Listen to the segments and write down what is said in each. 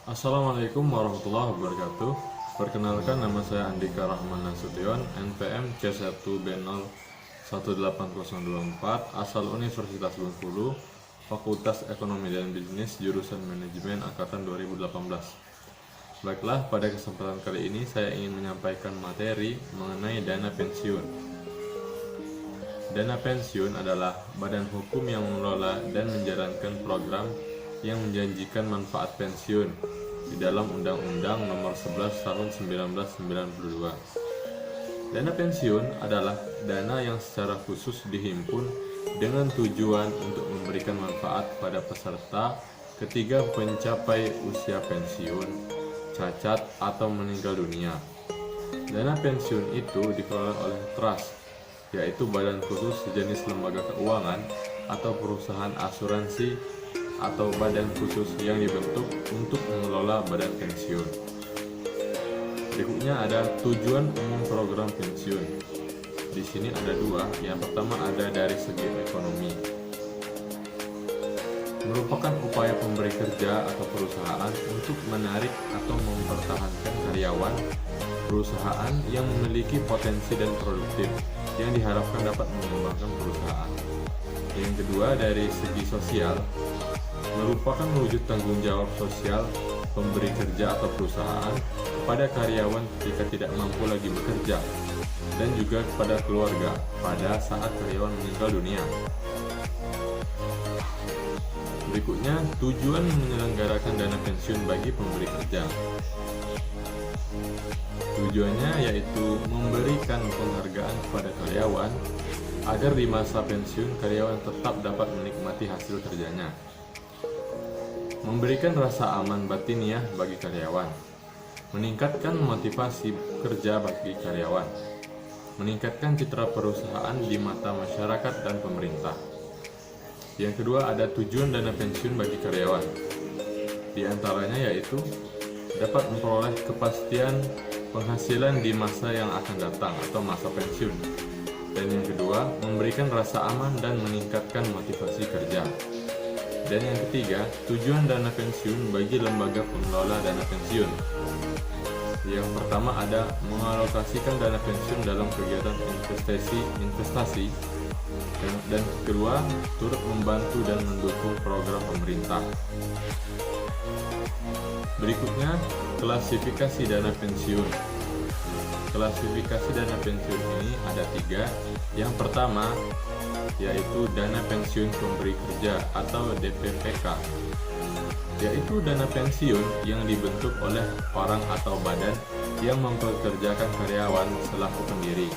Assalamualaikum warahmatullahi wabarakatuh. Perkenalkan, nama saya Andika Rahman Nasution, NPM C1B018024, asal Universitas Bengkulu, Fakultas Ekonomi dan Bisnis, jurusan Manajemen angkatan 2018. Baiklah, pada kesempatan kali ini saya ingin menyampaikan materi mengenai dana pensiun. Dana pensiun adalah badan hukum yang mengelola dan menjalankan program yang menjanjikan manfaat pensiun di dalam Undang-Undang Nomor 11 Tahun 1992. Dana pensiun adalah dana yang secara khusus dihimpun dengan tujuan untuk memberikan manfaat pada peserta ketika mencapai usia pensiun, cacat, atau meninggal dunia. Dana pensiun itu dikelola oleh trust, yaitu badan khusus sejenis lembaga keuangan atau perusahaan asuransi atau badan khusus yang dibentuk untuk mengelola badan pensiun. Berikutnya ada tujuan umum program pensiun. Di sini ada dua. Yang pertama ada dari segi ekonomi. Merupakan upaya pemberi kerja atau perusahaan untuk menarik atau mempertahankan karyawan perusahaan yang memiliki potensi dan produktif yang diharapkan dapat mengembangkan perusahaan. Yang kedua dari segi sosial, merupakan wujud tanggung jawab sosial pemberi kerja atau perusahaan kepada karyawan ketika tidak mampu lagi bekerja, dan juga kepada keluarga pada saat karyawan meninggal dunia. Berikutnya, tujuan menyelenggarakan dana pensiun bagi pemberi kerja. Tujuannya yaitu memberikan penghargaan kepada karyawan agar di masa pensiun karyawan tetap dapat menikmati hasil kerjanya. Memberikan rasa aman batiniah bagi karyawan, meningkatkan motivasi kerja bagi karyawan, meningkatkan citra perusahaan di mata masyarakat dan pemerintah. Yang kedua ada tujuan dana pensiun bagi karyawan. Di antaranya yaitu dapat memperoleh kepastian penghasilan di masa yang akan datang atau masa pensiun. Dan yang kedua, memberikan rasa aman dan meningkatkan motivasi kerja. Dan yang ketiga, tujuan dana pensiun bagi lembaga pengelola dana pensiun. Yang pertama ada mengalokasikan dana pensiun dalam kegiatan investasi, dan kedua, turut membantu dan mendukung program pemerintah. Berikutnya, klasifikasi dana pensiun. Klasifikasi dana pensiun ini ada tiga. Yang pertama yaitu dana pensiun pemberi kerja atau DPPK, yaitu dana pensiun yang dibentuk oleh orang atau badan yang mempekerjakan karyawan selaku pendiri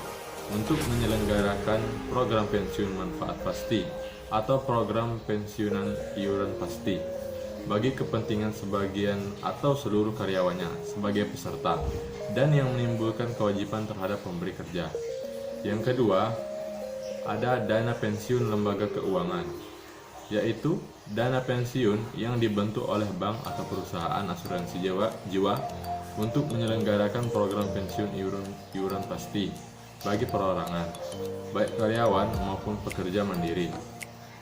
untuk menyelenggarakan program pensiun manfaat pasti atau program pensiunan iuran pasti bagi kepentingan sebagian atau seluruh karyawannya sebagai peserta, dan yang menimbulkan kewajiban terhadap pemberi kerja. Yang kedua, ada dana pensiun lembaga keuangan, yaitu dana pensiun yang dibentuk oleh bank atau perusahaan asuransi jiwa untuk menyelenggarakan program pensiun iuran pasti bagi perorangan, baik karyawan maupun pekerja mandiri,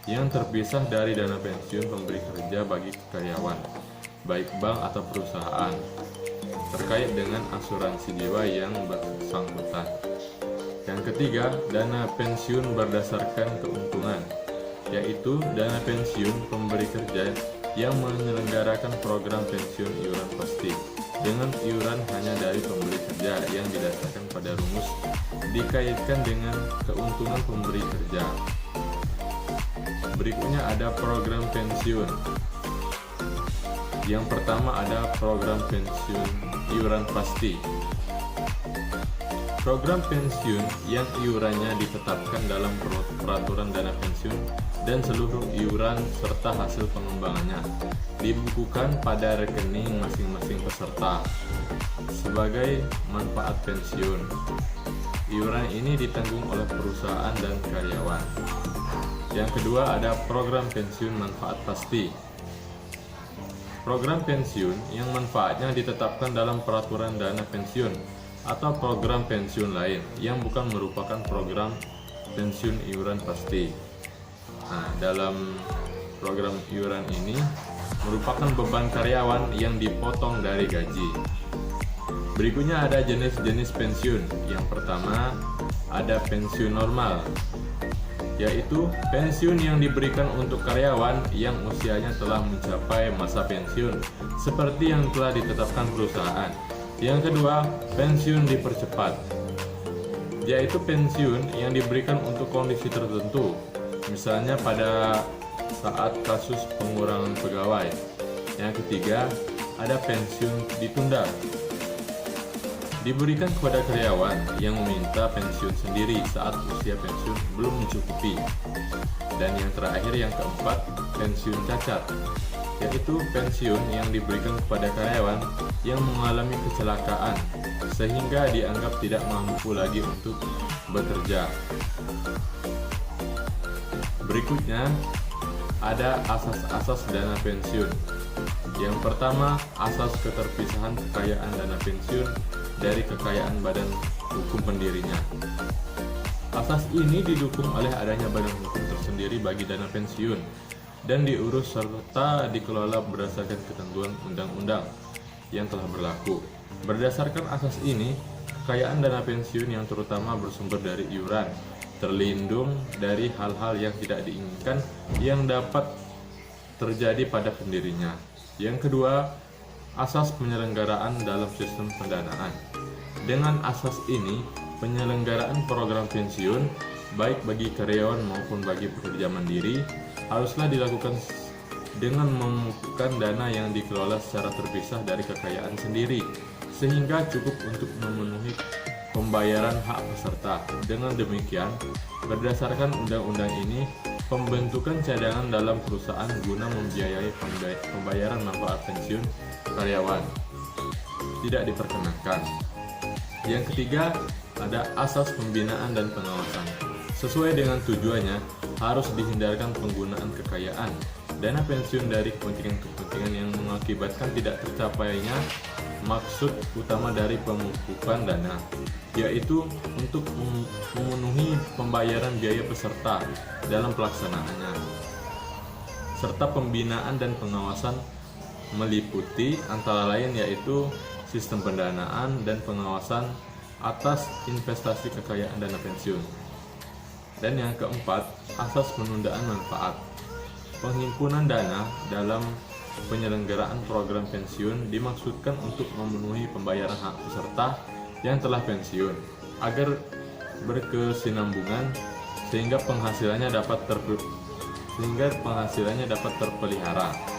yang terpisah dari dana pensiun pemberi kerja bagi karyawan, baik bank atau perusahaan, terkait dengan asuransi jiwa yang bersangkutan. Yang ketiga, dana pensiun berdasarkan keuntungan, yaitu dana pensiun pemberi kerja yang menyelenggarakan program pensiun iuran pasti dengan iuran hanya dari pemberi kerja yang didasarkan pada rumus dikaitkan dengan keuntungan pemberi kerja. Berikutnya ada program pensiun. Yang pertama ada program pensiun iuran pasti. Program pensiun yang iurannya ditetapkan dalam peraturan dana pensiun dan seluruh iuran serta hasil pengembangannya dibukukan pada rekening masing-masing peserta sebagai manfaat pensiun. Iuran ini ditanggung oleh perusahaan dan karyawan. Yang kedua ada program pensiun manfaat pasti. Program pensiun yang manfaatnya ditetapkan dalam peraturan dana pensiun atau program pensiun lain yang bukan merupakan program pensiun iuran pasti. Nah, dalam program iuran ini merupakan beban karyawan yang dipotong dari gaji. Berikutnya ada jenis-jenis pensiun. Yang pertama ada pensiun normal, yaitu pensiun yang diberikan untuk karyawan yang usianya telah mencapai masa pensiun seperti yang telah ditetapkan perusahaan. Yang kedua, pensiun dipercepat, yaitu pensiun yang diberikan untuk kondisi tertentu, misalnya pada saat kasus pengurangan pegawai. Yang ketiga, ada pensiun ditunda, diberikan kepada karyawan yang meminta pensiun sendiri saat usia pensiun belum mencukupi. Dan yang terakhir, yang keempat, pensiun cacat, yaitu pensiun yang diberikan kepada karyawan yang mengalami kecelakaan sehingga dianggap tidak mampu lagi untuk bekerja. Berikutnya ada asas-asas dana pensiun. Yang pertama, asas keterpisahan kekayaan dana pensiun dari kekayaan badan hukum pendirinya. Asas ini didukung oleh adanya badan hukum tersendiri bagi dana pensiun dan diurus serta dikelola berdasarkan ketentuan undang-undang yang telah berlaku. Berdasarkan asas ini, kekayaan dana pensiun yang terutama bersumber dari iuran, terlindung dari hal-hal yang tidak diinginkan yang dapat terjadi pada pendirinya. Yang kedua, asas penyelenggaraan dalam sistem pendanaan. Dengan asas ini, penyelenggaraan program pensiun, baik bagi karyawan maupun bagi pekerja mandiri, haruslah dilakukan dengan mengumpulkan dana yang dikelola secara terpisah dari kekayaan sendiri, sehingga cukup untuk memenuhi pembayaran hak peserta. Dengan demikian, berdasarkan undang-undang ini, pembentukan cadangan dalam perusahaan guna membiayai pembayaran manfaat pensiun karyawan tidak diperkenankan. Yang ketiga, ada asas pembinaan dan pengawasan. Sesuai dengan tujuannya, harus dihindarkan penggunaan kekayaan dana pensiun dari kepentingan-kepentingan yang mengakibatkan tidak tercapainya maksud utama dari pemupukan dana, yaitu untuk memenuhi pembayaran biaya peserta dalam pelaksanaannya. Serta pembinaan dan pengawasan meliputi antara lain yaitu sistem pendanaan dan pengawasan atas investasi kekayaan dana pensiun. Dan yang keempat, asas penundaan manfaat. Penghimpunan dana dalam penyelenggaraan program pensiun dimaksudkan untuk memenuhi pembayaran hak peserta yang telah pensiun agar berkesinambungan sehingga penghasilannya dapat terpelihara.